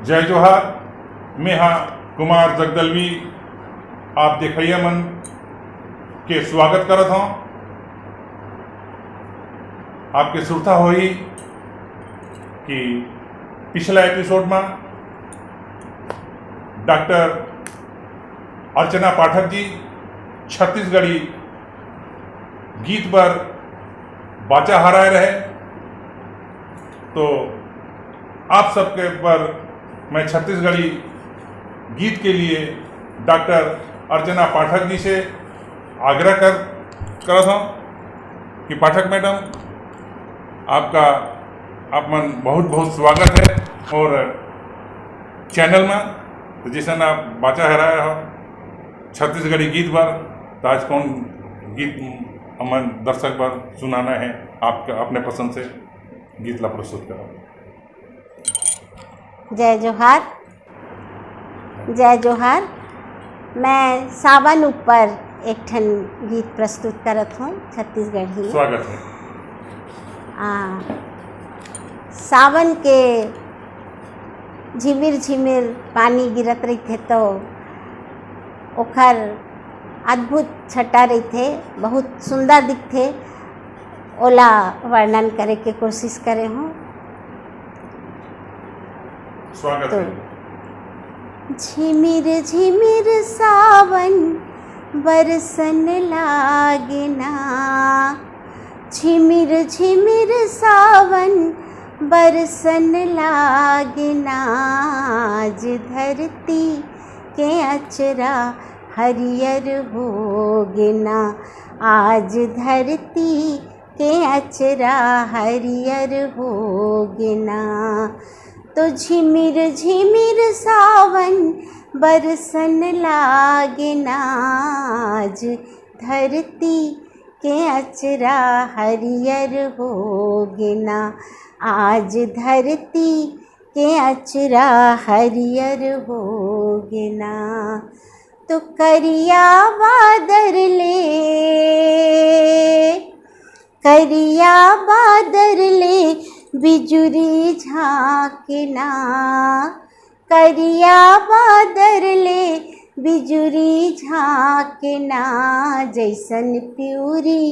जय जोहार। मैं हाँ कुमार जगदलवी आप देखिए मन के स्वागत करत हूँ। आपके सुरता होई कि पिछला एपिसोड में डॉक्टर अर्चना पाठक जी छत्तीसगढ़ी गीत पर बाचा हराए रहे, तो आप सबके पर मैं छत्तीसगढ़ी गीत के लिए डॉक्टर अर्चना पाठक जी से आग्रह करता हूँ कि पाठक मैडम आपका आप मन बहुत बहुत स्वागत है और चैनल में तो जैसा आप बाचा हराया हो छत्तीसगढ़ी गीत पर, तो आज कौन गीत हमें दर्शक पर सुनाना है, आपका अपने पसंद से गीत ला प्रस्तुत करो। जय जोहार। जय जोहार। मैं सावन ऊपर एक ठन गीत प्रस्तुत करत हूँ छत्तीसगढ़ी। स्वागत है। सावन के झिमिर झिमिर पानी गिरत रही तो ओखर अद्भुत छटा रही थे, बहुत सुंदर दिखते, ओला वर्णन करे के कोशिश करे हूँ। स्वागत तो है। झिमिर झिमिर सावन बरसन लागना, झिमिर झिमिर सावन बरसन लागना, आज धरती के अचरा हरियर होगना, आज धरती के अचरा हरियर होगना। तो झिमिर झिमिर सावन बरसन लागना, आज धरती के अचरा हरियर होगना, आज धरती के अचरा हरियर होगना। तो करिया बादर ले, करिया बादर ले बिजुरी झांकना, करिया बादर ले बिजुरी झांकना, जैसन प्यूरी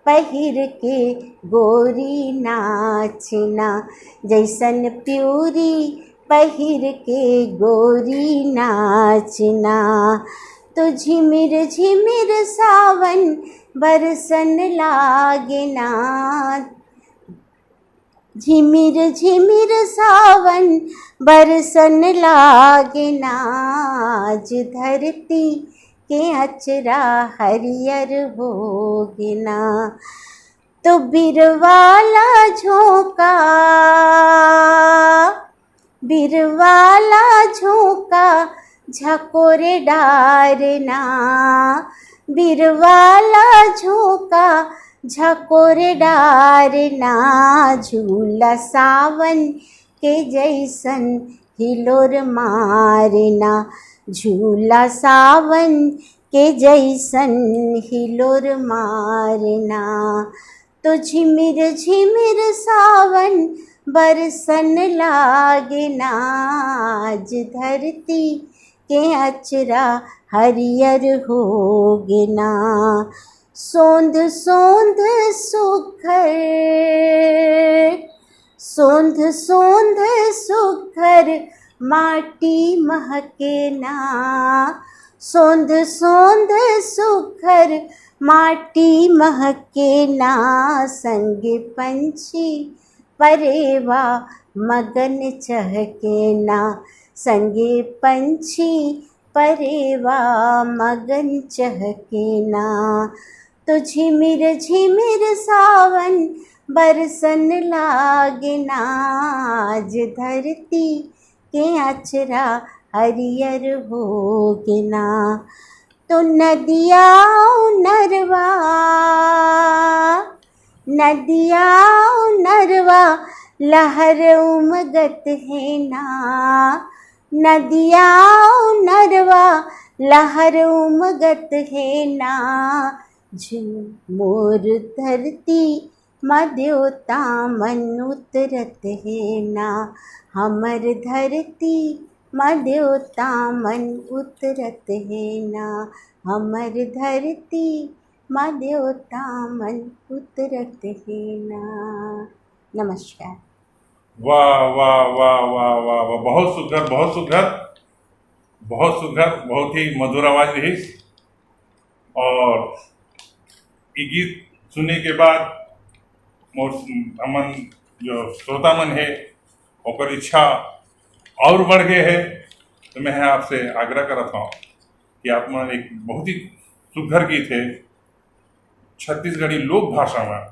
पहिर के गोरी नाचना, जैसन प्यूरी पहिर के गोरी नाचना। तो झिमिर झिमिर सावन बरसन लागना, झिमिर झिमिर सावन बरसन लागना, आज धरती के अचरा हरियर होगना। तो बिरवाला झोंका, बिरवाला झोंका झकोरे डारना, बिरवाला झोंका झकोरे डारना, झूला सावन के जैसन हिलोर मारना, झूला सावन के जैसन हिलोर मारना। तो झिमिर झिमिर सावन बरसन लागना, आज धरती के अचरा हरियर होगना। सोंध सोंध सुखर, सोंध सोंध सुखर माटी महकेना, सोंध सोंध सुखर माटी महकेना, संगे पंछी परेवा मगन चहकेना, संगे पंछी परेवा मगन चहकेना। तो झिमिर झिमिर सावन बरसन लागना, आज धरती के अचरा हरियर होगना। तो नदिया नरवा, नदिया नरवा लहर उमगत है ना, नदिया नरवा लहर उमगत है ना, मोर धरती माँ देवता मन उतरत है ना, हमर धरती माँ देवता मन उतरत है ना, हमर धरती माँ देवता मन उतरत है ना। नमस्कार। वाह वाह वाह वाह वाह वाह, बहुत सुघर, बहुत सुघर, बहुत सुघर, बहुत ही मधुर आवाज रही। और ये गीत सुनने के बाद मोर हमन जो श्रोता मन है ओकर इच्छा और बढ़ गए है। तो मैं आपसे आग्रह करता हूँ कि आप मन एक बहुत ही सुघर गीत है छत्तीसगढ़ी लोक भाषा में,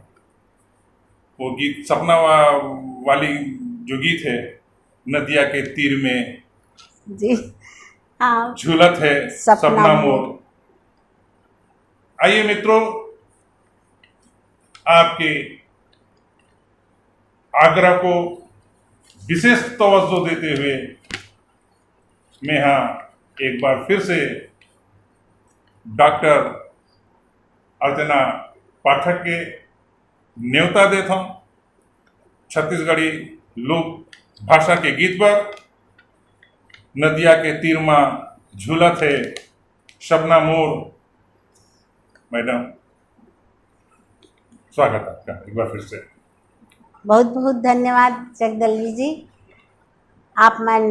वो गीत सपना वाली जो गीत है, नदिया के तीर में जी हाँ, झूलत है सपना मोर। आइए मित्रों, आपके आग्रह को विशेष तवज्जो देते हुए मैं यहाँ एक बार फिर से डॉक्टर अर्चना पाठक के न्योता देता हूँ छत्तीसगढ़ी लोक भाषा के गीत पर नदिया के तीर में झूलत है सपना मोर। मैडम, स्वागत आपका एक बार फिर से। बहुत बहुत धन्यवाद जगदलवी जी, आप मन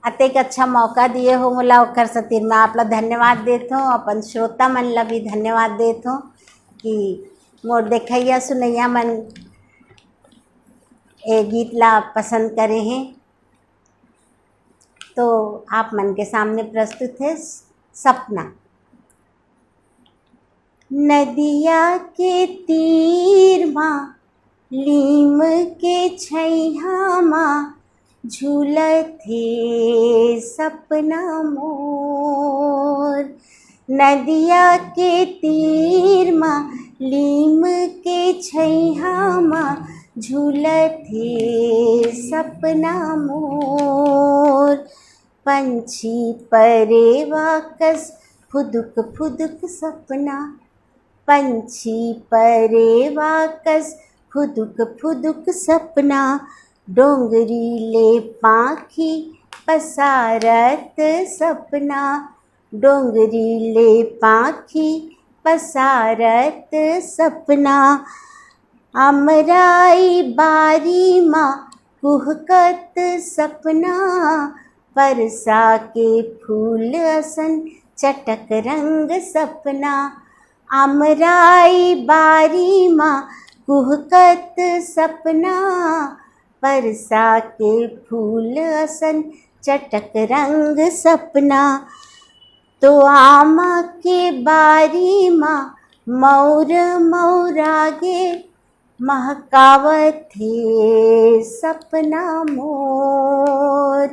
अतेक अच्छा मौका दिए हो मोला, ओकर खातिर मैं आपला धन्यवाद देत हूँ। अपन श्रोता मन ला भी धन्यवाद देत हूँ कि मोर देखैया सुनैया मन ए गीत ला पसंद करे हैं। तो आप मन के सामने प्रस्तुत है सपना। नदिया के तीर माँ लीम के छैहा माँ झूलत हे सपना मोर। नदिया के तीर माँ लीम के छैहा माँ झूलत हे सपना मोर। पंछी परेवा कस फुदुक फुदुक सपना, पंछी परेवा कस फुदुक फुदुक सपना। डोंगरी ले पाखी पसारत सपना, डोंगरी ले पाखी पसारत सपना। अमराई बारी माँ कुहकत सपना, परसा के फूल असन चटक रंग सपना। अमराई बारी माँ कुहकत सपना, परसा के फूल असन चटक रंग सपना। तो आमा के बारी माँ मौर मौरागे महकावत हे सपना मोर।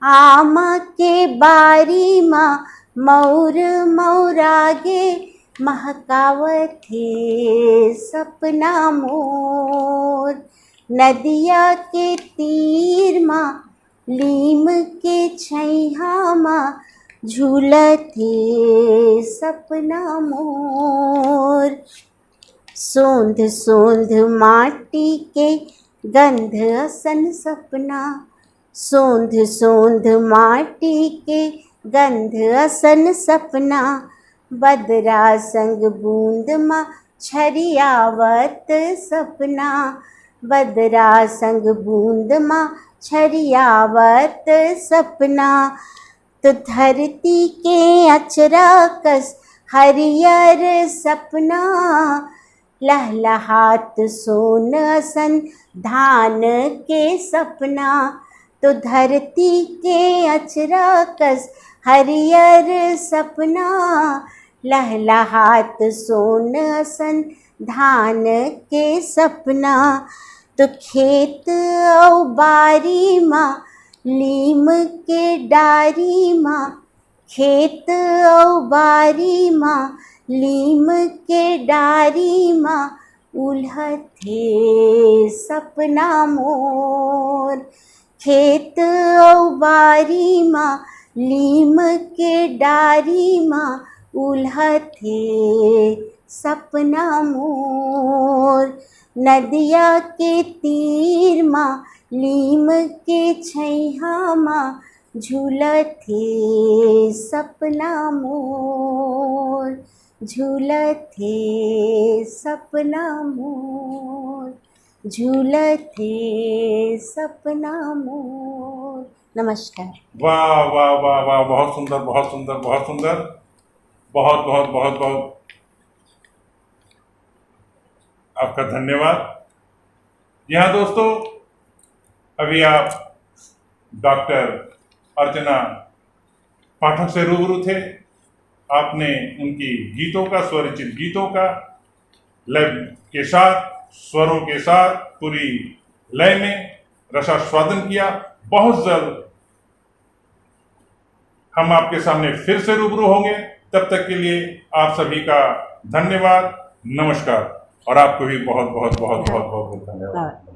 आमा के बारी माँ मौर मौरागे महकावत हे सपना मोर। नदिया के तीर माँ लीम के छैहा माँ झूलत हे सपना मोर। सोंध सोंध माटी के गंध असन सपना, सोंध सोंध माटी के गंध असन सपना। बदरा संग बूंद माँ छरियावत सपना, बदरा संग बूंद माँ छरियावत सपना। तो धरती के अचरा कस हरियर सपना, लहलहात सोन असन धान के सपना। तो धरती के अचरा कस हरियर सपना, लहलहात सोन असन धान के सपना। तो खेत औ बारी माँ लीम के डारी माँ, खेत औ बारी माँ लीम के डारी माँ उल्हत हे सपना मोर। खेत औ बारी माँ लीम के डारी माँ उल्हथे सपना मोर। नदिया के तीर माँ लीम के छैहा माँ झूलथे सपना मोर। झूलथे सपना मोर। झूलथे सपना मोर। नमस्कार। वाह वाह वाह वाह, बहुत सुंदर बहुत सुंदर बहुत सुंदर। बहुत बहुत बहुत बहुत आपका धन्यवाद। यहाँ दोस्तों, अभी आप डॉक्टर अर्चना पाठक से रूबरू थे। आपने उनकी गीतों का, स्वरचित गीतों का लय के साथ, स्वरों के साथ पूरी लय में रसास्वादन किया। बहुत जल्द हम आपके सामने फिर से रूबरू होंगे। तब तक के लिए आप सभी का धन्यवाद, नमस्कार। और आपको भी बहुत बहुत बहुत बहुत बहुत बहुत धन्यवाद।